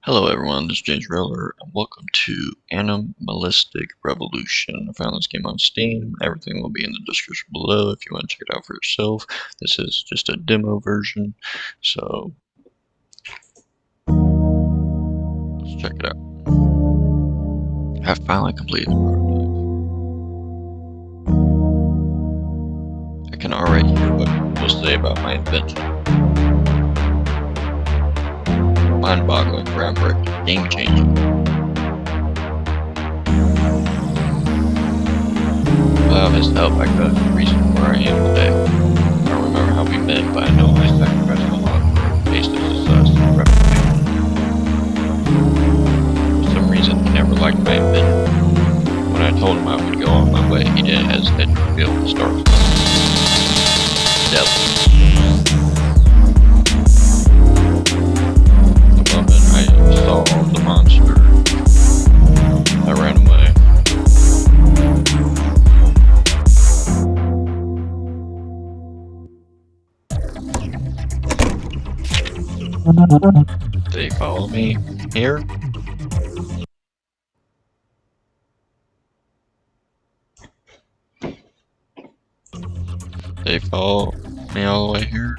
Hello everyone, this is James Riller, and welcome to Anomalistic Revolution. I found this game on Steam. Everything will be in the description below if you want to check it out for yourself. This is just a demo version, so let's check it out. I finally completed the prototype. I can already hear what people say about my invention. Mind-boggling, groundbreaking, game-changing. Without his help, I could have reached where I am today. I don't remember how we met, but I know I sacrificed a lot for a taste of success and reputation. For some reason, he never liked my invention. When I told him I would go on my way, he didn't hesitate to reveal the stars. Devil. I saw the monster. I ran away. Did he follow me here? Did he follow me all the way here?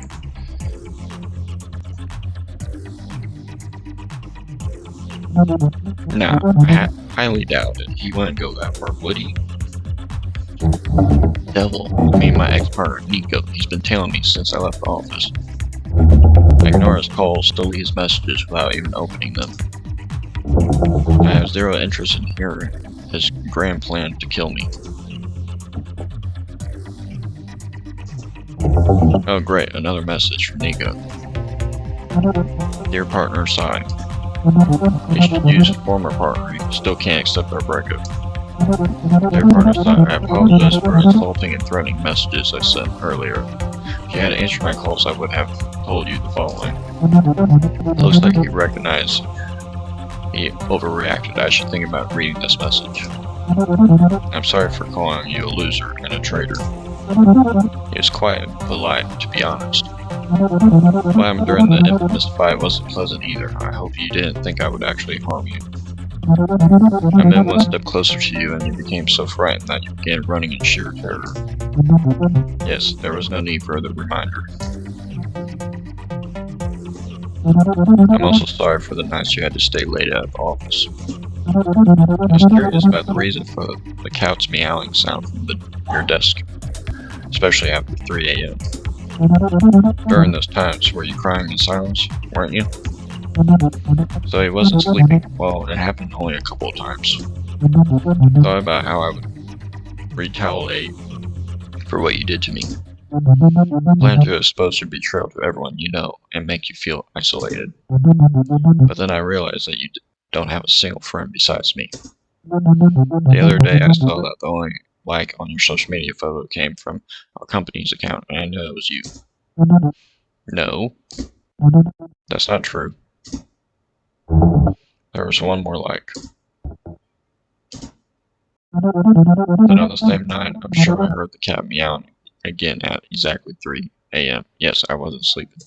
No, I highly doubt it. He wouldn't go that far, would he? Devil, me and my ex-partner Nico. He's been tailing me since I left the office. I ignore his calls, still leave his messages without even opening them. I have zero interest in hearing his grand plan to kill me. Oh great, another message from Nico. Dear partner, sigh. He should use his former partner. He still can't accept our breakup. Dear partner, sigh. I apologize for insulting and threatening messages I sent earlier. If you had answered my calls, I would have told you the following. It looks like you recognize he overreacted. I should think about reading this message. I'm sorry for calling you a loser and a traitor. He was quite polite, to be honest. What happened during the infamous fight wasn't pleasant either. I hope you didn't think I would actually harm you. I moved one step closer to you and you became so frightened that you began running in sheer terror. Yes, there was no need for the reminder. I'm also sorry for the nights you had to stay late at the office. I was curious about the reason for the cat's meowing sound from your desk, especially after 3 a.m. During those times, were you crying in silence, weren't you? So he wasn't sleeping. Well, it happened only a couple of times. Thought about how I would retaliate for what you did to me. Plan to expose your betrayal to everyone you know and make you feel isolated. But then I realized that you don't have a single friend besides me. The other day I saw that the only like on your social media photo came from our company's account, and I knew it was you. No, that's not true. There was one more like. Then on the same night, I'm sure I heard the cat meowing again at exactly 3 a.m. Yes, I wasn't sleeping.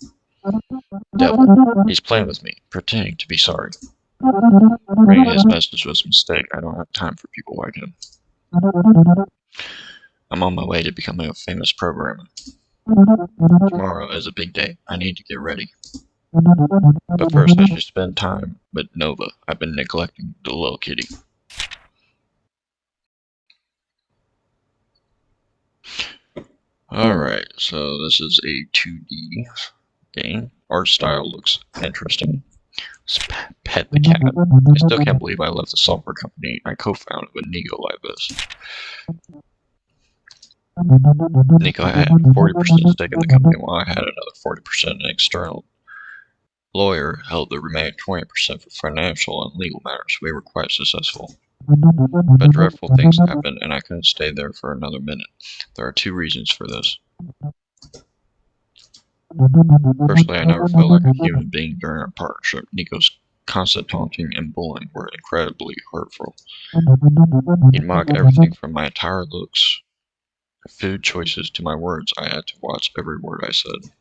Devil, he's playing with me, pretending to be sorry. Reading his message was a mistake. I don't have time for people like him. I'm on my way to becoming a famous programmer. Tomorrow is a big day. I need to get ready. But first I should spend time with Nova. I've been neglecting the little kitty. Alright, so this is a 2D game. Art style looks interesting. Let's pet the cat. I still can't believe I left the software company I co-founded with Nico like this. Nico had 40% stake in the company while I had another 40%. An external lawyer held the remaining 20% for financial and legal matters. We were quite successful. But dreadful things happened and I couldn't stay there for another minute. There are 2 reasons for this. Firstly, I never felt like a human being during our partnership. Nico's constant taunting and bullying were incredibly hurtful. He'd mock everything from my entire looks, food choices to my words. I had to watch every word I said.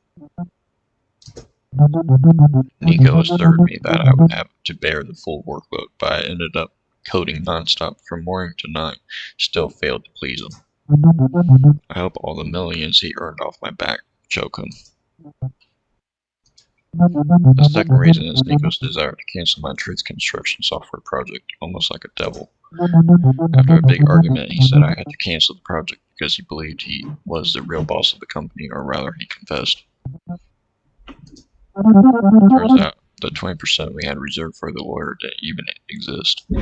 Nico assured me that I would have to bear the full workload, but I ended up coding nonstop from morning to night, still failed to please him. I hope all the millions he earned off my back choke him. The second reason is Nico's desire to cancel my truth construction software project, almost like a devil. After a big argument, he said I had to cancel the project because he believed he was the real boss of the company, or rather, he confessed. Turns out the 20% we had reserved for the lawyer didn't even exist. He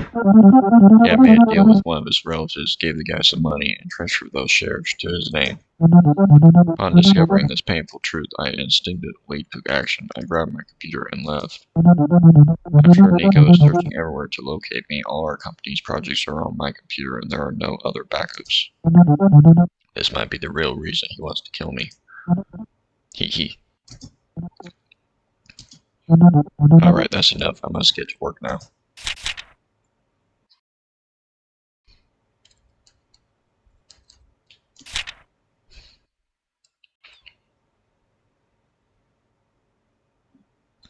had made a deal with one of his relatives, gave the guy some money, and transferred those shares to his name. Upon discovering this painful truth, I instinctively took action. I grabbed my computer and left. After Nico is searching everywhere to locate me, all our company's projects are on my computer and there are no other backups. This might be the real reason he wants to kill me. Hee. Alright, that's enough. I must get to work now.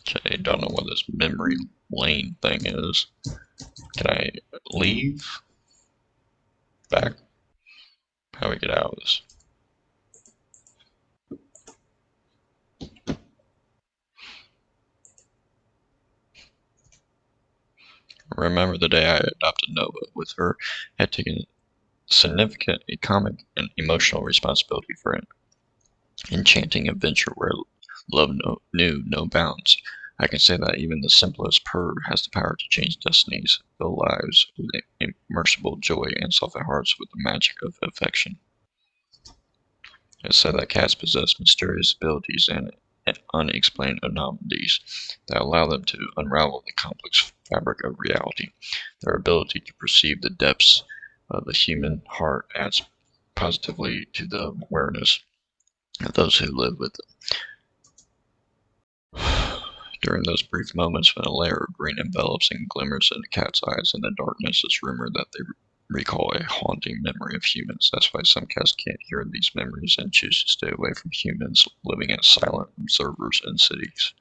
Okay, don't know what this memory lane thing is. Can I leave? Back? How do we get out of this? Remember the day I adopted Nova. With her, I had taken significant economic and emotional responsibility for an enchanting adventure where love knew no bounds. I can say that even the simplest purr has the power to change destinies, fill lives with immersible joy, and soften hearts with the magic of affection. It's said that cats possess mysterious abilities and unexplained anomalies that allow them to unravel the complex fabric of reality. Their ability to perceive the depths of the human heart adds positively to the awareness of those who live with them. During those brief moments when a layer of green envelops and glimmers in a cat's eyes in the darkness, it's rumored that they recall a haunting memory of humans. That's why some cats can't hear these memories and choose to stay away from humans, living as silent observers in cities.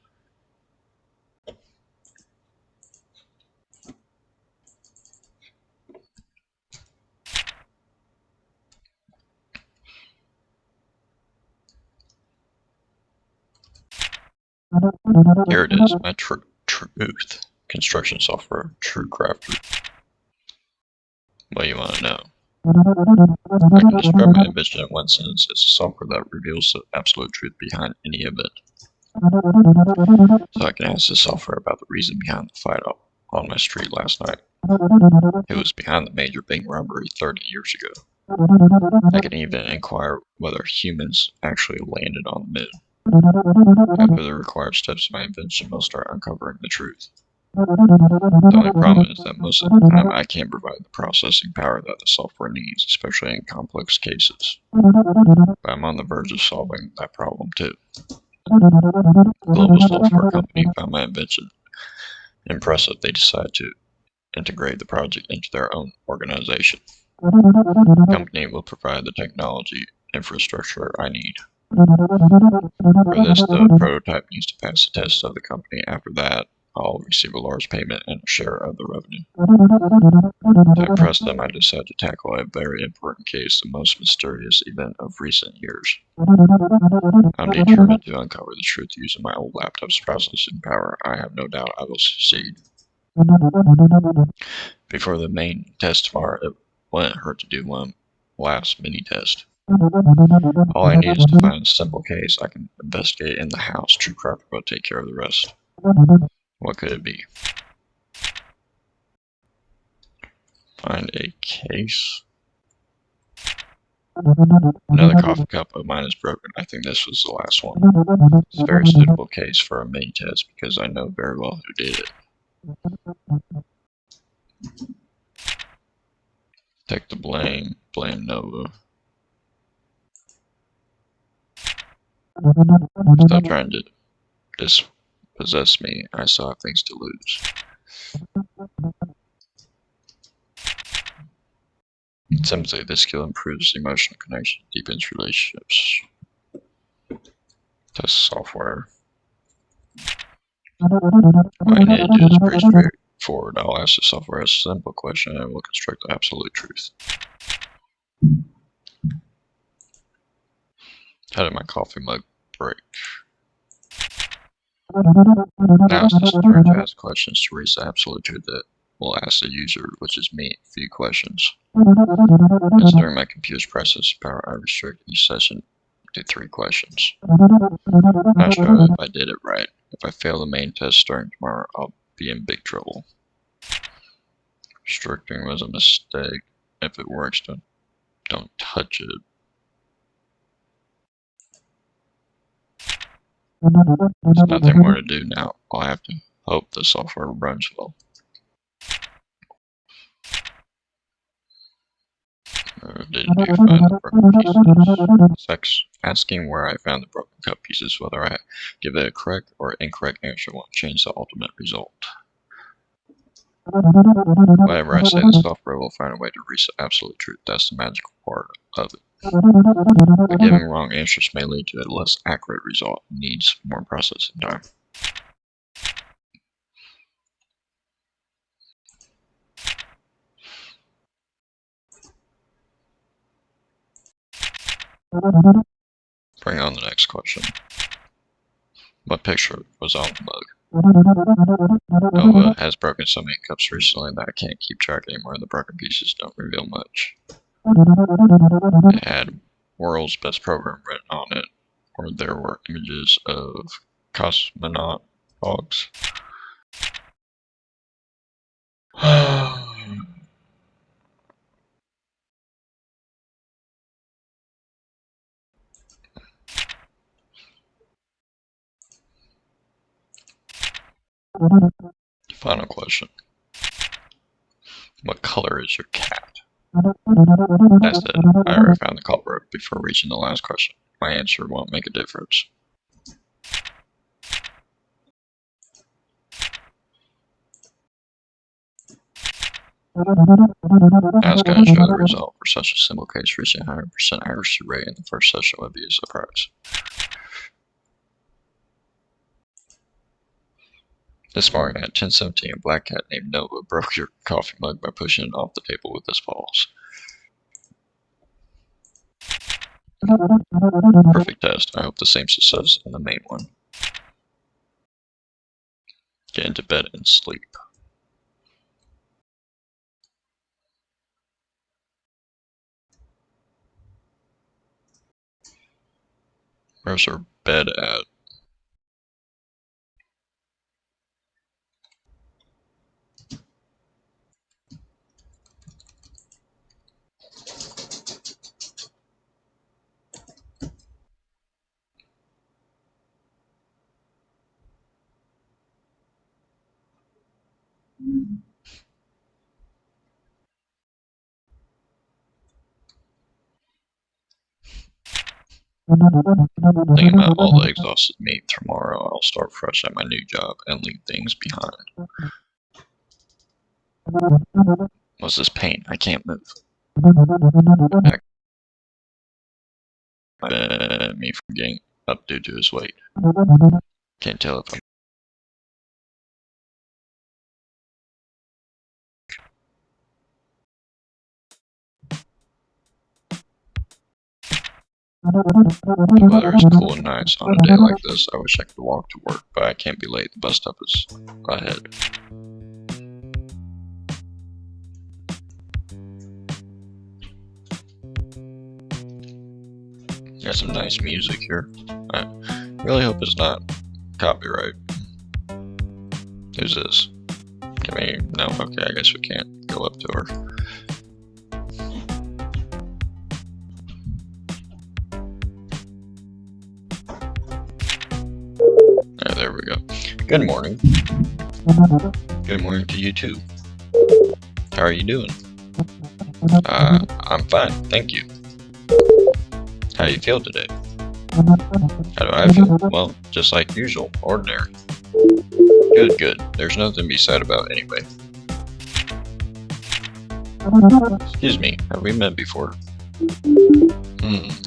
Here it is, my truth construction software, True Crafter. What do you want to know? I can describe my invention in one sentence. It's a software that reveals the absolute truth behind any event. So I can ask the software about the reason behind the fight on my street last night. It was behind the major bank robbery 30 years ago. I can even inquire whether humans actually landed on the moon. After the required steps of my invention, most start uncovering the truth. The only problem is that most of the time I can't provide the processing power that the software needs, especially in complex cases. But I'm on the verge of solving that problem too. A global software company found my invention impressive. They decided to integrate the project into their own organization. The company will provide the technology infrastructure I need. For this, the prototype needs to pass the test of the company. After that, I'll receive a large payment and a share of the revenue. To impress them, I decided to tackle a very important case, the most mysterious event of recent years. I'm determined to uncover the truth using my old laptop's processing power. I have no doubt I will succeed. Before the main test tomorrow, it wouldn't hurt to do one last mini-test. All I need is to find a simple case I can investigate in the house. True Crafter will take care of the rest. What could it be? Find a case. Another coffee cup of mine is broken. I think this was the last one. It's a very suitable case for a mini test because I know very well who did it. Take the blame. Blame Nova. Stop trying to dispossess me. I still have things to lose. Simply, this skill improves emotional connection, deepens relationships. Test software. What I need to do is pretty straightforward. I'll ask the software a simple question and it will construct the absolute truth. How did my coffee mug break? Now it's just turn to ask questions to reach the absolute truth that will ask the user, which is me, a few questions. Considering my computer's processing power, I restrict each session to 3 questions. Not sure if I did it right. If I fail the main test starting tomorrow, I'll be in big trouble. Restricting was a mistake. If it works, don't touch it. There's nothing more to do now. I'll have to hope the software runs well. Did you find the broken pieces? Sex. Asking where I found the broken cup pieces, whether I give it a correct or incorrect answer won't change the ultimate result. Whatever I say, the software will find a way to reach the absolute truth. That's the magical part of it. But giving wrong answers may lead to a less accurate result and needs more processing time. Bring on the next question. What picture was on the mug? Nova has broken so many cups recently that I can't keep track anymore. The broken pieces don't reveal much. It had world's best program written on it, or there were images of cosmonaut dogs. Final question. What color is your cat? That's it. I already found the culprit before reaching the last question. My answer won't make a difference. I was going to show the result for such a simple case. Reaching a 100% accuracy rate in the first session would be a surprise. This morning at 10:17, a black cat named Nova broke your coffee mug by pushing it off the table with his paws. Perfect test. I hope the same success in the main one. Get into bed and sleep. Where's her bed at? Thinking about all the exhausted me. Tomorrow I'll start fresh at my new job and leave things behind. What's this pain? I can't move. Me from getting up due to his weight. Can't tell if I'm the weather is cool and nice. On a day like this, I wish I could walk to work, but I can't be late. The bus stop is ahead. Got some nice music here. I really hope it's not copyright. Who's this? Can we? No, okay, I guess we can't go up to her. Oh, there we go. Good morning. Good morning to you too. How are you doing? I'm fine, thank you. How do you feel today? How do I feel? Well, just like usual, ordinary. Good, good. There's nothing to be sad about anyway. Excuse me, have we met before?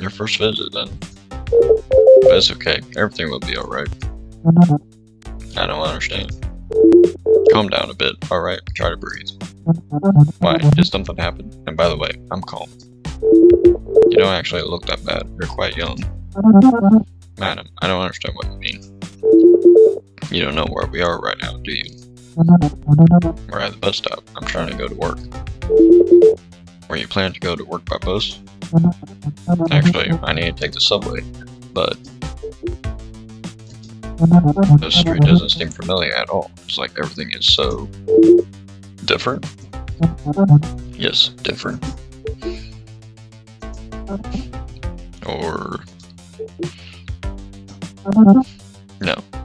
Your first visit then. But it's okay, everything will be alright. I don't understand. Calm down a bit, alright? Try to breathe. Why? Did something happen? And by the way, I'm calm. You don't actually look that bad. You're quite young. Madam, I don't understand what you mean. You don't know where we are right now, do you? We're at the bus stop. I'm trying to go to work. Were you planning to go to work by bus? Actually, I need to take the subway, but the street doesn't seem familiar at all. It's like everything is so different. Yes, different. Or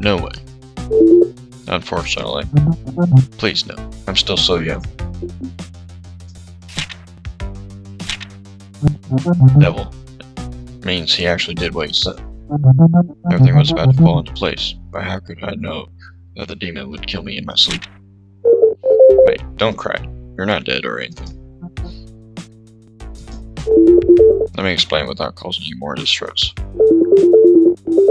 no way. Unfortunately. Please no. I'm still so young. Devil. Means he actually did what he said. Everything was about to fall into place, but how could I know that the demon would kill me in my sleep? Wait, don't cry. You're not dead or anything. Let me explain without causing you more distress.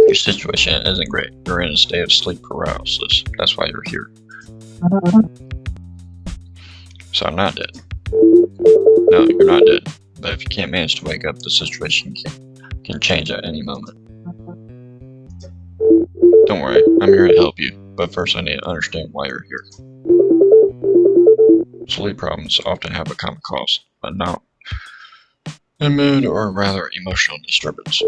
Your situation isn't great. You're in a state of sleep paralysis. That's why you're here. So I'm not dead. No, you're not dead. But if you can't manage to wake up, the situation can change at any moment. Don't worry, I'm here to help you. But first I need to understand why you're here. Sleep problems often have a common cause, but not a mood or rather emotional disturbance.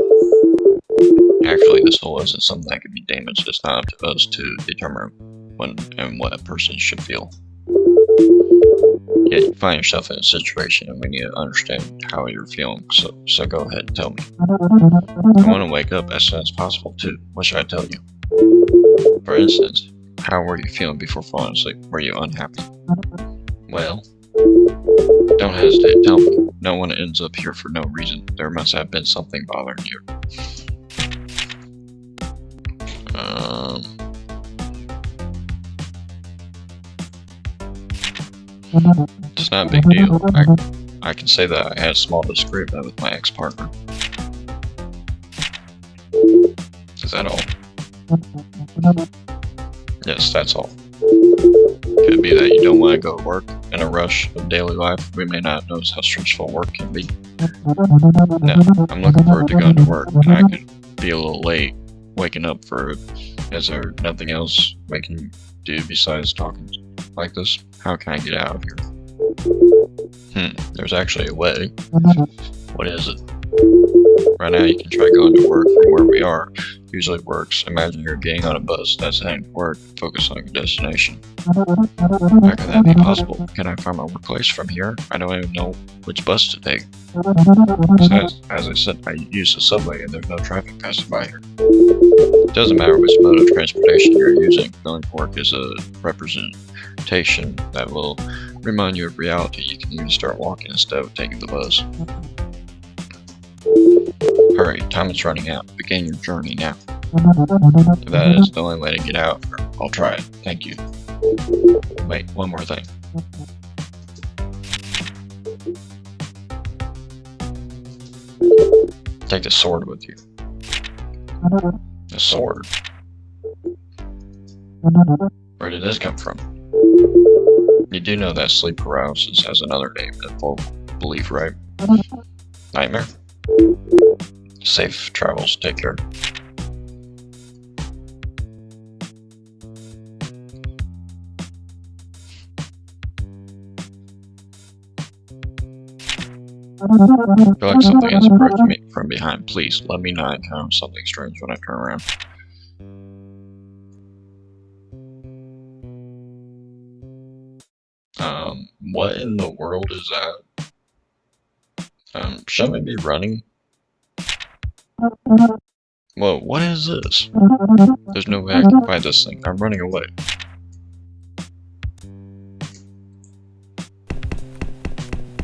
Actually, this soul isn't something that can be damaged. It's not up to us to determine when and what a person should feel. Yet you find yourself in a situation and we need to understand how you're feeling, so go ahead and tell me. I want to wake up as soon as possible too. What should I tell you? For instance, how were you feeling before falling asleep? Were you unhappy? Well, don't hesitate, tell me. No one ends up here for no reason. There must have been something bothering you. It's not a big deal. I can say that I had a small disagreement with my ex-partner. Is that all? Yes, that's all. Could it be that you don't want to go to work? In a rush of daily life, we may not notice how stressful work can be. No, I'm looking forward to going to work, and I could be a little late waking up for it. Is there nothing else we can do besides talking like this? How can I get out of here? There's actually a way. What is it? Right now you can try going to work from where we are. Usually works. Imagine you're getting on a bus that's heading to work. Focus on your destination. How could that be possible? Can I find my workplace from here? I don't even know which bus to take. As I said, I use the subway and there's no traffic passing by here. It doesn't matter which mode of transportation you're using. Going to work is a representation that will remind you of reality. You can even start walking instead of taking the bus. Hurry, time is running out. Begin your journey now. If that is the only way to get out, I'll try it. Thank you. Wait, one more thing. Take the sword with you. The sword? Where did this come from? You do know that sleep paralysis has another name in full belief, right? Nightmare? Safe travels, take care. I feel like something is approaching me from behind. Please, let me not encounter something strange when I turn around. What in the world is that? Shouldn't we be running? Whoa, what is this? There's no way I can find this thing. I'm running away.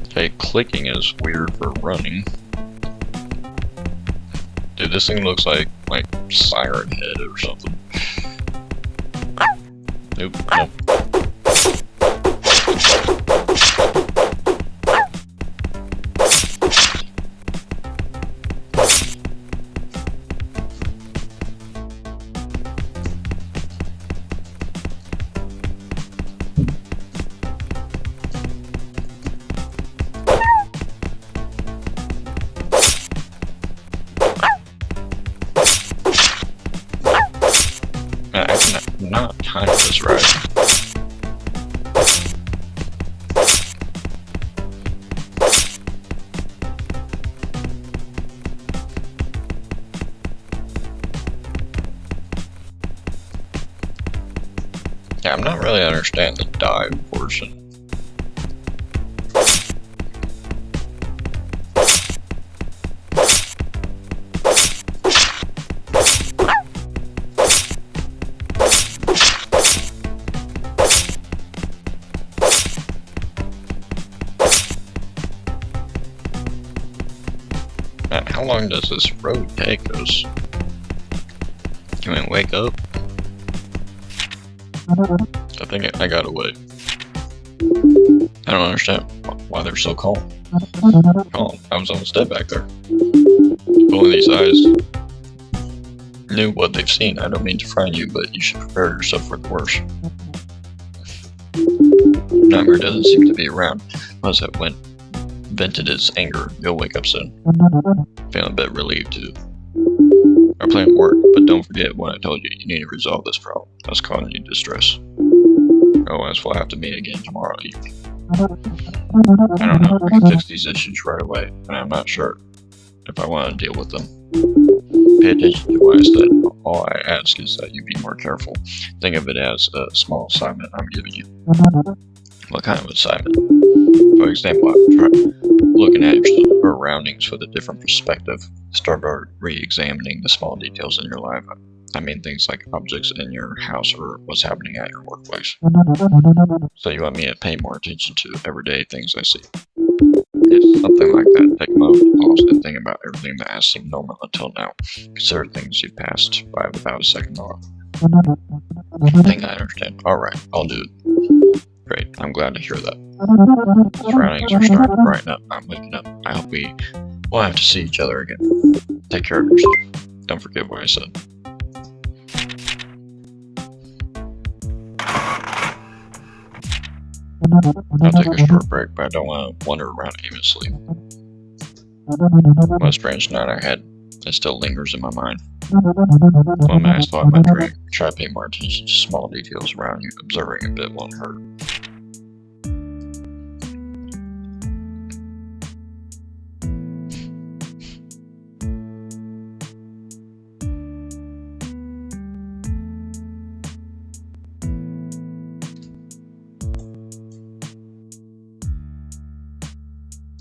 Okay, clicking is weird for running. Dude, this thing looks like Siren Head or something. Nope, nope. I can not time this right. Yeah, I'm not really understanding the dive portion. Man, how long does this road take us? Can we wake up? I think I gotta wait. I don't understand why they're so calm. Calm. I was almost dead back there. Only these eyes knew what they've seen. I don't mean to frighten you, but you should prepare yourself for the worst. Nightmare doesn't seem to be around. Once that vented his anger, you'll wake up soon. Feeling a bit relieved too. Our plan worked, but don't forget what I told you. You need to resolve this problem that's causing you distress. Otherwise, we'll have to meet again tomorrow evening. I don't know. I can fix these issues right away, and I'm not sure if I want to deal with them. Pay attention to what I said. All I ask is that you be more careful. Think of it as a small assignment I'm giving you. What kind of assignment? For example, try looking at your surroundings with a different perspective. Start by re-examining the small details in your life. I mean things like objects in your house or what's happening at your workplace. So you want me to pay more attention to everyday things I see. If something like that, take a moment to pause and think about everything that has seemed normal until now. Consider things you've passed by without a second thought. I think I understand. Alright, I'll do it. Great, I'm glad to hear that. The surroundings are starting to brighten up. I'm waking up. I hope we'll have to see each other again. Take care of yourself. Don't forget what I said. I'll take a short break, but I don't want to wander around aimlessly. What a strange night I had. It still lingers in my mind. One minute I thought in my dream. Try to pay more attention to small details around you. Observing a bit won't hurt.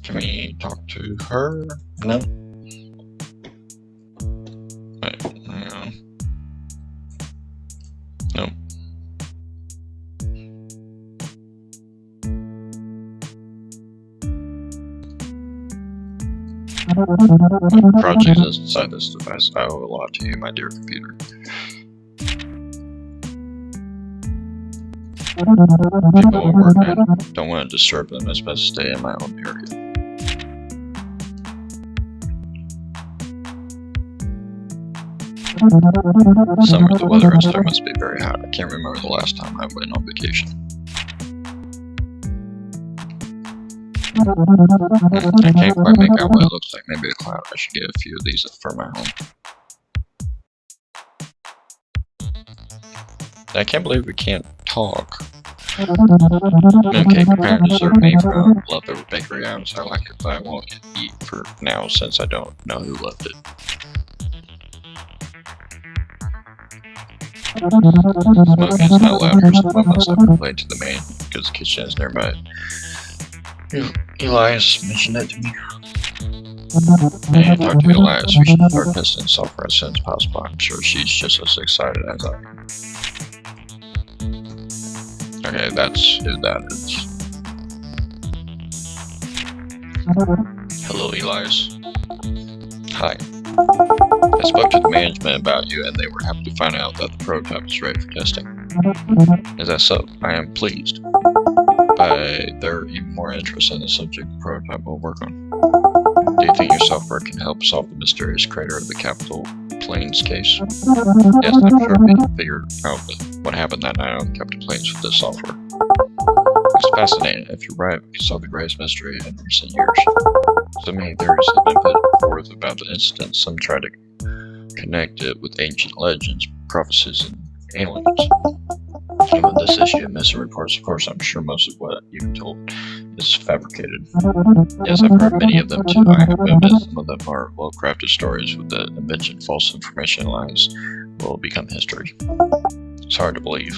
Can we talk to her? No? Wait, hang on. No. Project is inside this device. I owe a lot to you, my dear computer. People at work, I don't want to disturb them. It's best to stay in my own area. Summer, the weather out there must be very hot. I can't remember the last time I went on vacation. I can't quite make out what it looks like. Maybe a cloud. I should get a few of these for my home. I can't believe we can't talk. Mooncake, apparent dessert made from leftover bakery items. I like it, but I won't eat for now since I don't know who left it. Smoking is not allowed here, so I must have complained to the man because the kitchen is nearby. Elias mentioned that to me. And talk to Elias. We should start testing software as soon as possible. I'm sure she's just as excited as I am. Okay, that's who that is. Hello, Elias. Hi. I spoke to the management about you and they were happy to find out that the prototype is ready for testing. Is that so? I am pleased. But they're even more interested in the subject the prototype will work on. Do you think your software can help solve the mysterious crater of the Capitol Plains case? Yes, I'm sure we can figure out what happened that night on the Capitol Plains with this software. It's fascinating. If you're right, we can solve the greatest mystery in recent years. So many theories have been put forth about the incident. Some try to connect it with ancient legends, prophecies, and aliens. And with this issue of missing reports, of course, I'm sure most of what you've told is fabricated. Yes, I've heard many of them too. I have admitted some of them are well-crafted stories with the invention false information lies will become history. It's hard to believe.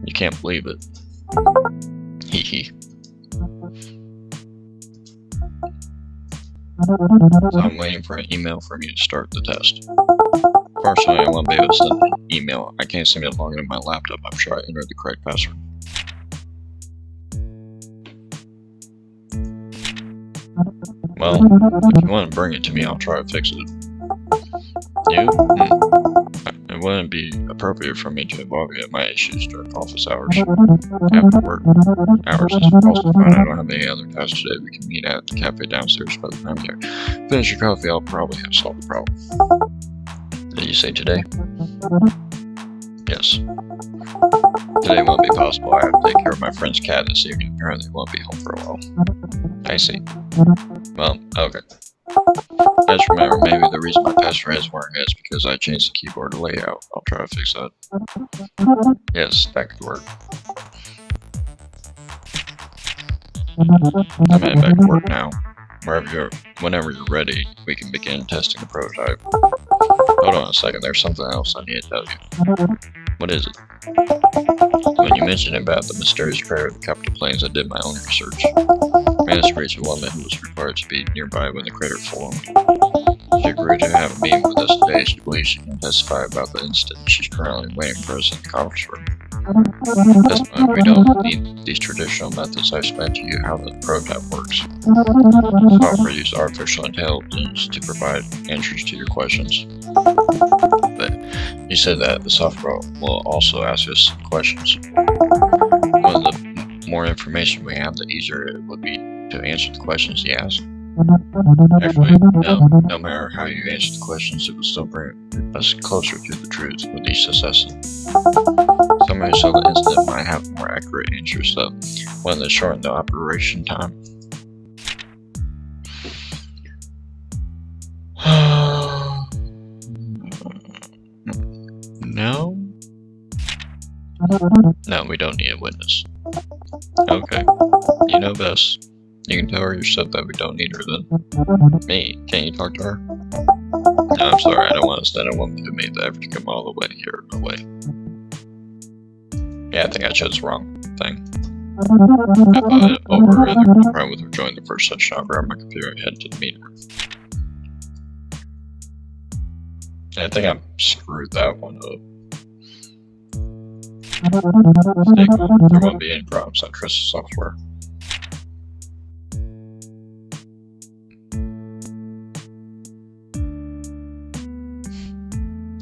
You can't believe it. Hee hee. So I'm waiting for an email from you to start the test. Unfortunately, I won't be able to send an email. I can't seem to log into my laptop. I'm sure I entered the correct password. Well, if you want to bring it to me, I'll try to fix it. You? It wouldn't be appropriate for me to involve you in my issues during office hours. After work hours is also fine. I don't have any other tasks today. We can meet at the cafe downstairs by the time you finish your coffee. I'll probably have solved the problem. Did you say today? Yes. Today won't be possible. I have to take care of my friend's cat this evening. Apparently won't be home for a while. I see. Well, okay. Just remember, maybe the reason my password isn't working is because I changed the keyboard layout. I'll try to fix that. Yes, that could work. I'm heading back to work now. Whenever you're ready, we can begin testing the prototype. Hold on a second, there's something else I need to tell you. What is it? When you mentioned about the mysterious prayer of the capital planes, I did my own research. I managed to reach a woman who was required to be nearby when the crater formed. She agreed to have a meeting with us today. She believes she can testify about the incident. She's currently waiting for us in the conference room. At this point, we don't need these traditional methods. I explained to you how the prototype works. Software uses artificial intelligence to provide answers to your questions. But you said that the software will also ask us questions. Well, the more information we have, the easier it would be to answer the questions he asked. Actually, no matter how you answer the questions, it will still bring us closer to the truth with each succession. Some who saw the incident might have more accurate answers, though, one that shortened the operation time. No? No, we don't need a witness. Okay. You know best. You can tell her yourself that we don't need her then. Me? Can't you talk to her? No, I'm sorry, I don't want to stand a woman who made the effort to come all the way here away. Yeah, I think I chose the wrong thing. I thought it over and the crowd with her joined the first session. I grabbed my computer and headed to the meeting room. I think I screwed that one up. There won't be any problems. I trust the software.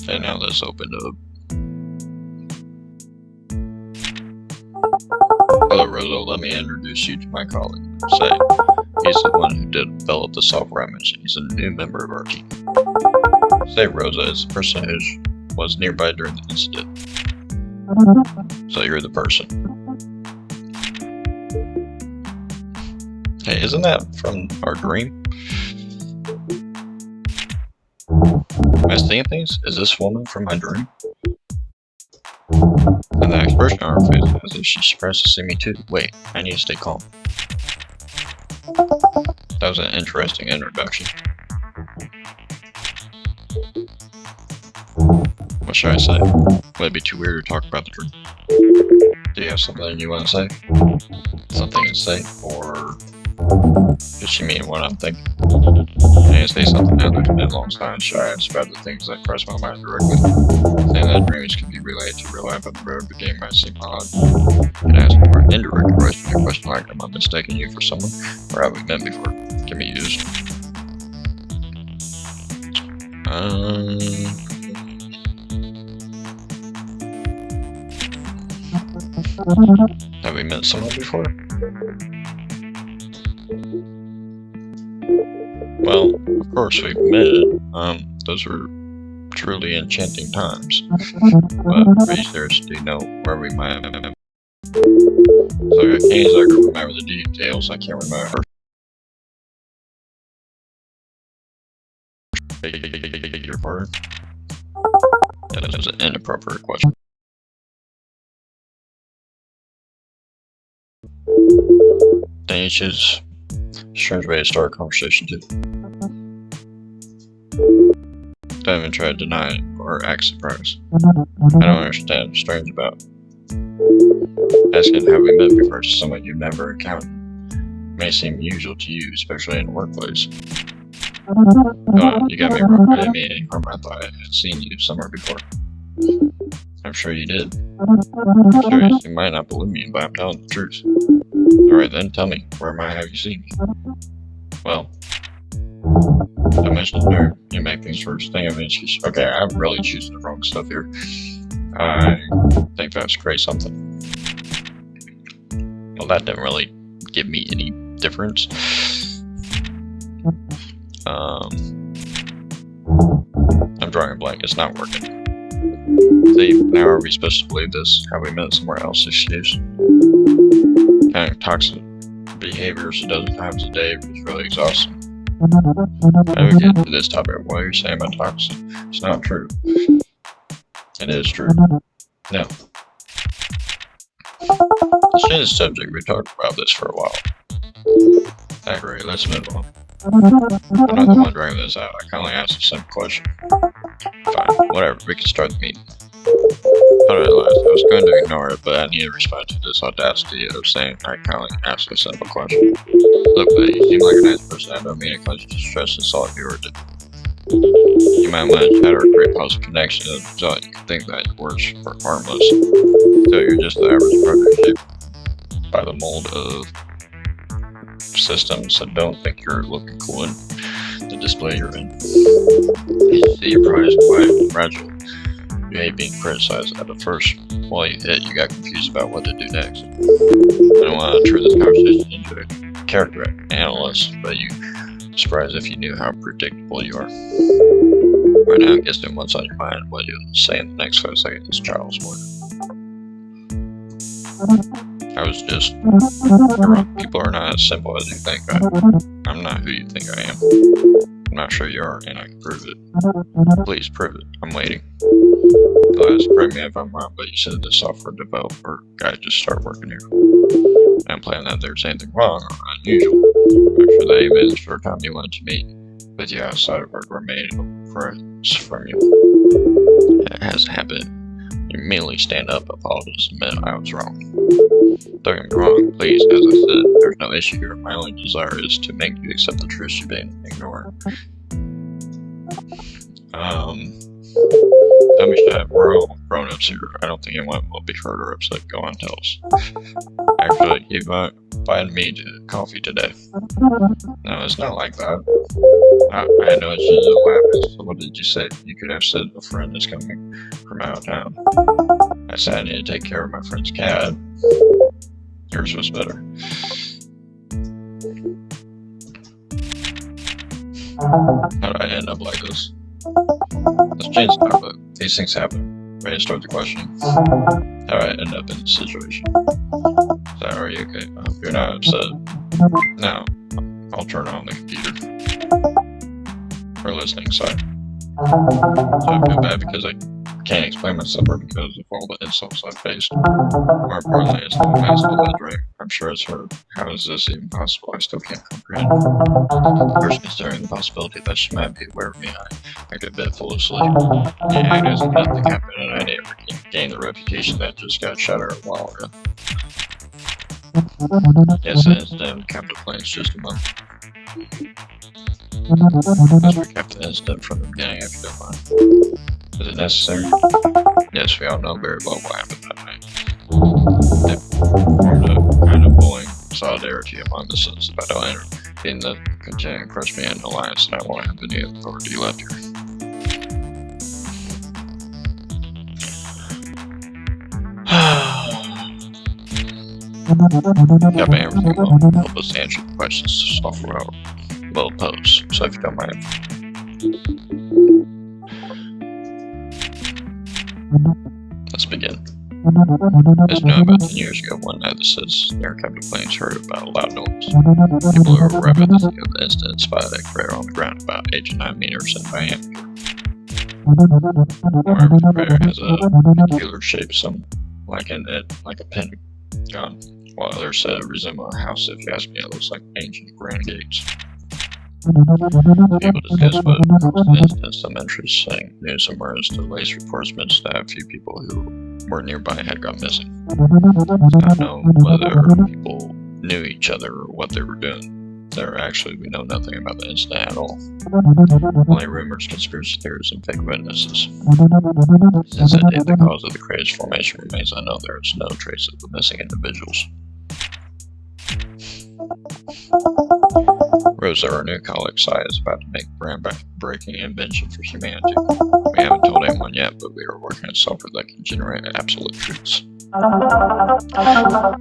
And now let's open up. Hello, Rosa. Let me introduce you to my colleague. Say, he's the one who developed the software I mentioned. He's a new member of our team. Say, Rosa is the person who was nearby during the incident. So you're the person. Hey, isn't that from our dream? Am I seeing things? Is this woman from my dream? And the expression on her face as if she's surprised to see me too. Wait, I need to stay calm. That was an interesting introduction. What should I say? Would it be too weird to talk about the dream? Do you have something you want to say? Something to say? Or does she mean what I'm thinking? Can I say something now that I've been a long time shy and describe the things that cross my mind directly? Saying that dreams can be related to real life on the road beginning might seem odd. Can I ask a more indirect question? A question like, am I mistaking you for someone? Or have we met before? Can be used. Have we met someone before? Well, of course we've met. Those were truly enchanting times. But pretty serious, do you know where we might have met? So I can't exactly remember the details. I can't remember. Your pardon? That is an inappropriate question. Then you choose a strange way to start a conversation too. Don't even try to deny it or act surprised. I don't understand what's strange about asking how we met before to someone you've never encountered. It may seem usual to you, especially in the workplace. You got me wrong. I didn't mean any harm. I thought I had seen you somewhere before. I'm sure you did. I'm serious. You might not believe me, but I'm telling the truth. Alright then, tell me, where might have you seen me? Well, I mentioned there, you make things worse. Think of an excuse. Okay, I'm really choosing the wrong stuff here. I think that's great something. Well, that didn't really give me any difference. I'm drawing a blank. It's not working. See, now are we supposed to believe this? Have we met somewhere else excuse? Kind of toxic behaviors a dozen times a day is really exhausting. How do we get to this topic? What you're saying about toxic? It's not true. It is true. No. Let's change the subject. We talked about this for a while. Alright, let's move on. I'm not the one dragging this out. I kindly asked a simple question. Fine, whatever. We can start the meeting. I realized I was going to ignore it, but I need to respond to this audacity of saying I kindly asked a simple question. Look, buddy, you seem like a nice person. I don't mean to cause you distress, insult you, or you might want to chat or create positive connection so you can think that your words are harmless. So you're just the average partner shaped by the mold of systems that don't think you're looking cool in the display you're in. You see, your pride is quiet and fragile. You hate being criticized at the first. While you hit, you got confused about what to do next. I don't want to turn this conversation into a character analyst, but you surprised if you knew how predictable you are. Right now, I'm guessing what's on your mind. What you'll say in the next 5 seconds is child's play. I was just wrong. People are not as simple as you think. I'm not who you think I am. I'm not sure you are, and I can prove it. Please prove it. I'm waiting. Guys, correct me if I'm wrong, but you said the software developer guy just started working here. I'm playing that there's anything wrong or unusual. I'm sure that even in the short time you wanted to meet with you outside of work were made friends from you. It hasn't happened. You immediately stand up, apologize, and admit I was wrong. Don't get me wrong, please, as I said, there's no issue here. My only desire is to make you accept the truth you've been ignoring. Tell me that we're all grown-ups here. I don't think anyone will be hurt or upset. Go on, tell us. Actually, you invited me to coffee today. No, it's not like that. I had no intention of laughing, so what did you say? You could have said a friend is coming from out of town. I said I need to take care of my friend's cat. Yours was better. How did I end up like this? Let's change the topic. These things happen. Ready to start the questioning? How did I end up in this situation? Are you okay? I hope you're not upset. No. I'll turn on the computer. We're listening, sorry. So I feel bad because I can't explain myself or because of all the insults I've faced. More importantly, it's the massive bedroom. I'm sure it's hurt. How is this even possible? I still can't comprehend. First, considering the possibility that she might be aware of me, I acted a bit foolishly. Yeah, I guess nothing happened and I never gained the reputation that just got shattered a while ago. Yes, and incident kept the planes just a month. Let's recap the incident from the beginning if you don't mind. Is it necessary? Yes, we all know very well what happened that night. It formed a kind of bullying solidarity among the citizens if I don't entertain the continuing crush me in alliance, and I won't have any authority left here. Got me everything will help us answer the questions the software will pose, so if you don't mind. Let's begin. As you know, about 10 years ago, one night the citizens near Captain Plains heard about a loud noise. People who were rapidly of the incident spotted a crater on the ground about 8 to 9 meters in diameter. Wherever the crater has a peculiar shape, some liken it like a pentagon, while others said it resembles a house. If you ask me, it looks like ancient grand gates. People discuss what coincidence some interesting news emerged. The latest reports mentioned that a few people who were nearby had gone missing. I don't know whether people knew each other or what they were doing. We know nothing about the incident at all. Only rumors, conspiracy theories, and fake witnesses. Since that date, the cause of the crater's formation remains unknown. There is no trace of the missing individuals. Rosa, our new colleague, is about to make a groundbreaking invention for humanity. We haven't told anyone yet, but we are working on software that can generate absolute truths.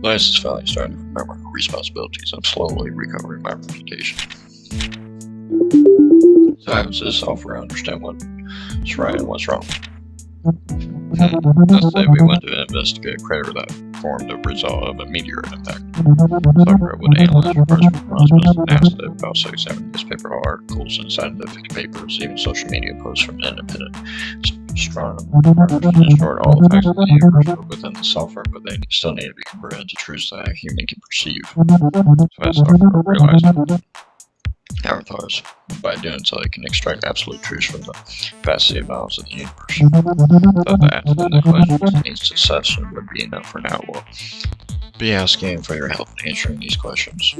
Liz is finally starting to remember her responsibilities. I'm slowly recovering my reputation. So how does this software understand what's right and what's wrong? Let's say we went to investigate a crater that formed the result of a meteorite impact. Software would analyze reports from Roswell's NASA, but also examine newspaper articles and scientific papers, even social media posts from independent astronomers, and stored all the facts of the universe within the software, but they still need to be converted into truths that a human can perceive. So as software realized our thoughts, by doing so, they can extract absolute truths from the vast amounts of the universe. So that, and the questions in each session would be enough for now. We'll be asking for your help in answering these questions.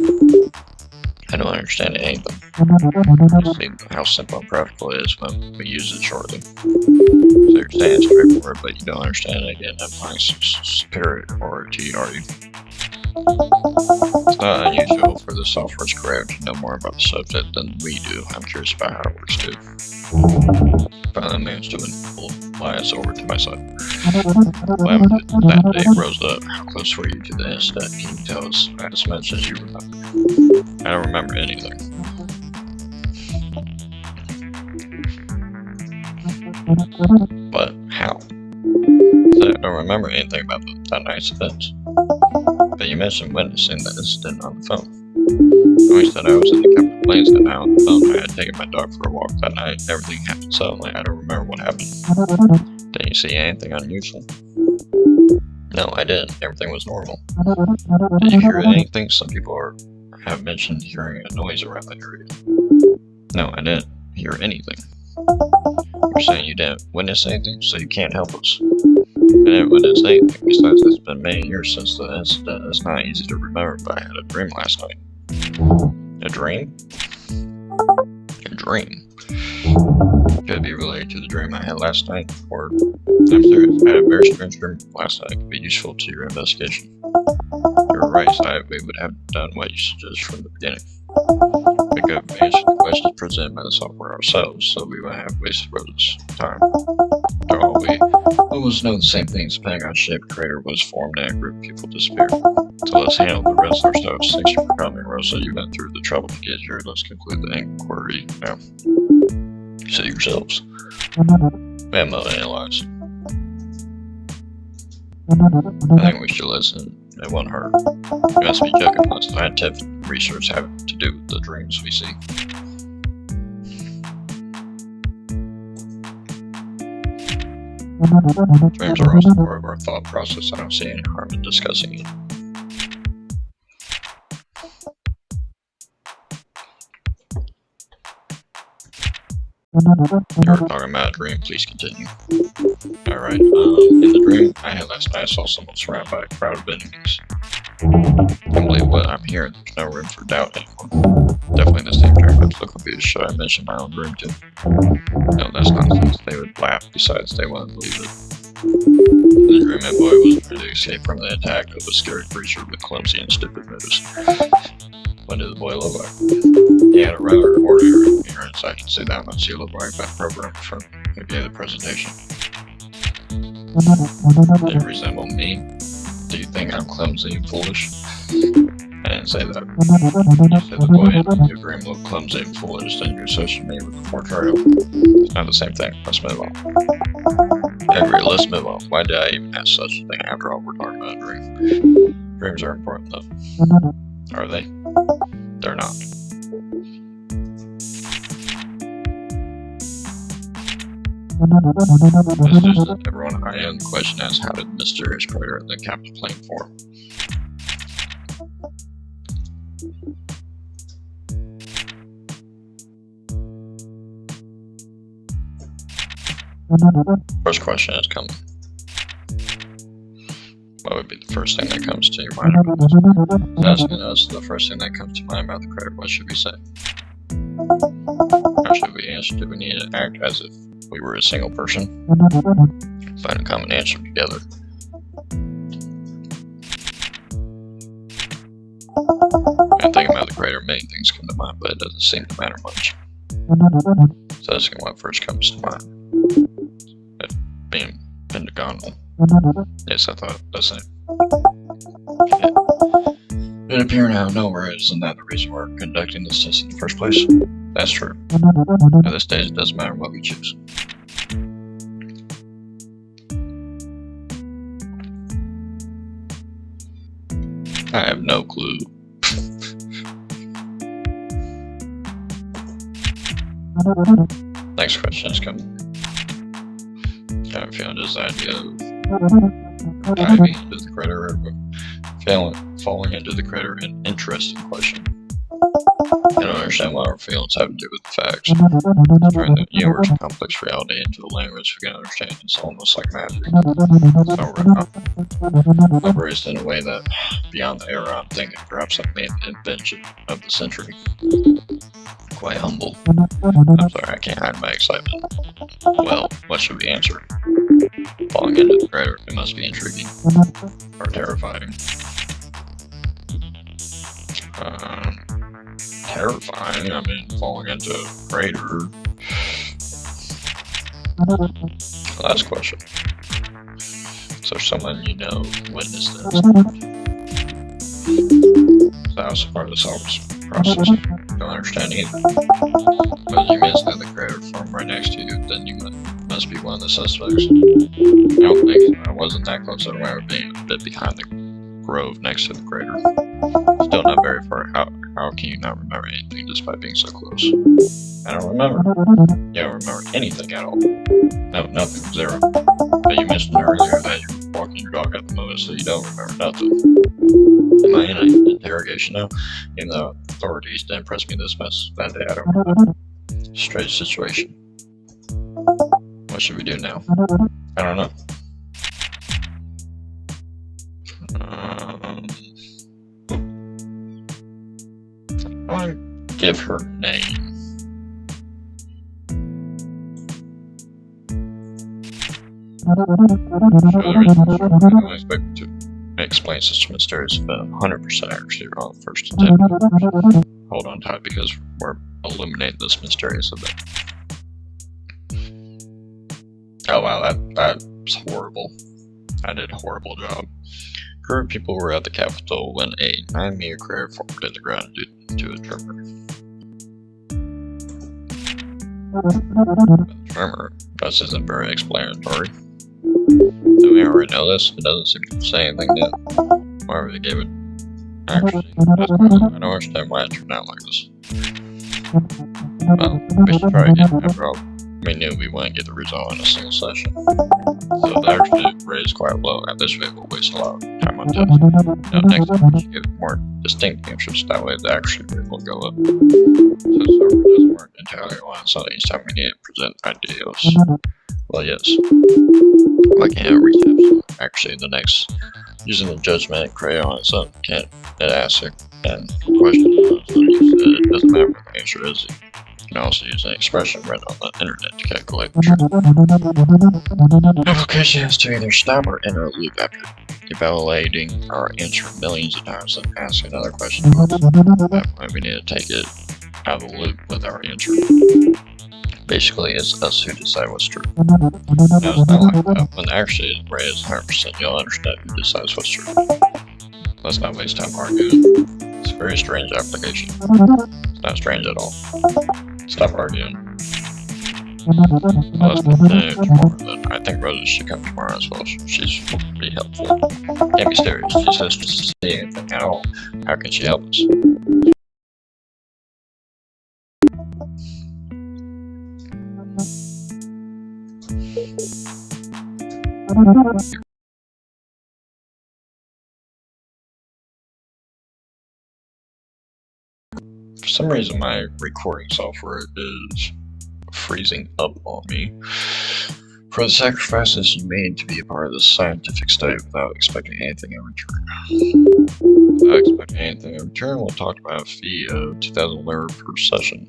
I don't understand anything. You'll see how simple and practical it is when we use it shortly. So you're saying it's straightforward, but you don't understand it again, applying superiority, are you? It's not unusual for the software's creator to know more about the subject than we do. I'm curious about how it works too. Finally managed to pull Elias over to my side. That day, Rosa, how close were you to the incident? Can you tell us as much as you remember? I don't remember anything. But how? So I don't remember anything about that night's events. But you mentioned witnessing the incident on the phone. I said I was in the captain planes that night on the phone. I had taken my dog for a walk that night. Everything happened suddenly. I don't remember what happened. Didn't you see anything unusual? No, I didn't. Everything was normal. Did you hear anything? Some people have mentioned hearing a noise around the area. No, I didn't hear anything. You're saying you didn't witness anything, so you can't help us. I didn't witness anything. Besides, it's been many years since the incident. It's not easy to remember, but I had a dream last night. A dream? A dream? Could it be related to the dream I had last night? Or, I'm serious, I had a very strange dream last night. It could be useful to your investigation. You were right, we would have done what you suggested from the beginning. We could have answered the questions presented by the software ourselves, so we would have wasted Rosa's time. After all, we almost know the same things. The Pentagon-shaped crater was formed and a group of people disappeared. So let's handle the rest ourselves. Thanks for coming, Rosa. You went through the trouble to get here. Let's conclude the inquiry now. See yourselves. Memo analyze. I think we should listen. It won't hurt. You must be joking. What scientific research have to do with the dreams we see? Dreams are also part of our thought process. I don't see any harm in discussing it. You're talking about a dream, please continue. Alright, in the dream I had last night, I saw someone surrounded by a crowd of enemies. I can't believe what I'm hearing. There's no room for doubt anymore. Definitely the same dream. I'm so confused. Should I mention my own dream too? No, that's nonsense. They would laugh. Besides, they wouldn't believe it. In the dream, my boy was trying to escape from the attack of a scary creature with clumsy and stupid moves. What did the boy look like? He had a rather ordinary appearance, I can say that much. He looked like that program from who gave the presentation. Did it resemble me? Do you think I'm clumsy and foolish? I didn't say that. You said the boy in your dream looked clumsy and foolish, then you associated me with the portrayal. It's not the same thing. Let's move on. I agree, let's move on. Why did I even ask such a thing? After all, we're talking about a dream. Dreams are important though. Are they? They're not. This is that everyone I am. The question is, how did the mysterious crater in the captain's plane form? First question is coming. What would be the first thing that comes to your mind about this? Asking us the first thing that comes to mind about the crater, what should we say? How should we answer? Do we need to act as if we were a single person? Find a common answer together. When thinking about the crater, many things come to mind, but it doesn't seem to matter much. So asking what first comes to mind. It being pentagonal. Yes, I thought the same. It appearing out of nowhere, isn't that the reason we're conducting this test in the first place? That's true. At this stage, it doesn't matter what we choose. I have no clue. Next question is coming. I have found this idea of diving into the crater or falling into the crater an interesting question. I don't understand what our feelings have to do with the facts. Turning the universe complex reality into a language we can understand is almost like magic. So raised in a way that, beyond the era I'm thinking, perhaps I've made an invention of the century. Quite humble. I'm sorry, I can't hide my excitement. Well, what should we answer? Falling into the crater, it must be intriguing. Or terrifying. Terrifying, I mean, falling into a crater. Last question. So someone you know witnessed this. So that was part of the solving process. Don't understand either. But you missed that the crater formed right next to you, then you must be one of the suspects. I don't think so. I wasn't that close. I remember being a bit behind the grove next to the crater. Still not very far. How can you not remember anything despite being so close? I don't remember. You don't remember anything at all. No, nothing. Zero. But you mentioned earlier that you're walking your dog at the moment, so you don't remember nothing. Am I in an interrogation now? Even though authorities didn't press me this much that day, I don't remember. Strange situation. What should we do now? I don't know. I want to give her name. I don't expect to explain such a mysterious event. 100% actually wrong first attempt. Hold on tight because we're illuminating this mysterious event. Oh wow, that's horrible. I did a horrible job. Group of people were at the Capitol when a 9-meter crater formed in the ground due to a tremor. Tremor? This isn't very explanatory. Do we already know this? It doesn't seem to say anything new. Why would they give it? Actually, I don't understand why it turned out like this. Well, we should try again. After all, we knew we wouldn't get the result in a single session. So the actually raised quite low. At this rate, we'll waste a lot of time on tests. Now, next time, we should give more distinct answers. That way, the actual rate will go up. So the server doesn't work entirely alone, so each time we need to present ideas. Well, yes. Why can't it recap? Actually, the next, using the judgment crayon and something, can't it ask it and question it doesn't matter what the answer is. You can also use an expression read on the internet to calculate the truth. Application has to either stop or enter a loop after evaluating our answer millions of times and ask another question. At that point, we need to take it out of the loop with our answer. Basically, it's us who decide what's true. Now, it's not like that. When the actually rate is 100%, you'll understand who decides what's true. Let's not waste time arguing. It's a very strange application. It's not strange at all. Stop arguing. Well, let's continue tomorrow then. I think Rosa should come tomorrow as well. She's pretty helpful. Can't be serious. She says to see anything at all. How can she help us? For some reason, my recording software is freezing up on me. For the sacrifices you made to be a part of this scientific study without expecting anything in return. Without expecting anything in return, we'll talk about a fee of 2,000 lira per session.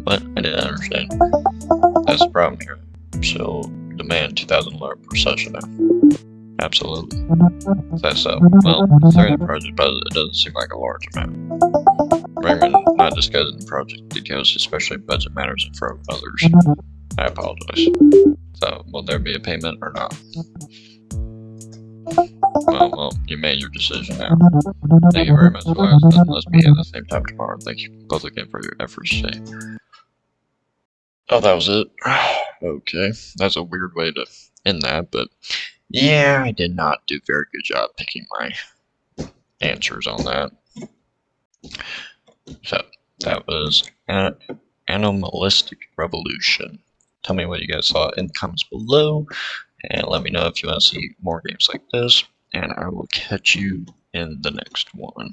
But I didn't understand. That's the problem here. So demand 2,000 lira per session now. Absolutely. That's so. Well, considering the project budget, it doesn't seem like a large amount. Raymond not discussing the project details, especially budget matters in front of others. I apologize. So, will there be a payment or not? Well, you made your decision now. Thank you very much, Elias. Let's be at the same time tomorrow. Thank you both again for your efforts today. Oh, that was it? Okay, that's a weird way to end that, but yeah, I did not do a very good job picking my answers on that. So, that was an Anomalistic Revolution. Tell me what you guys thought in the comments below, and let me know if you want to see more games like this, and I will catch you in the next one.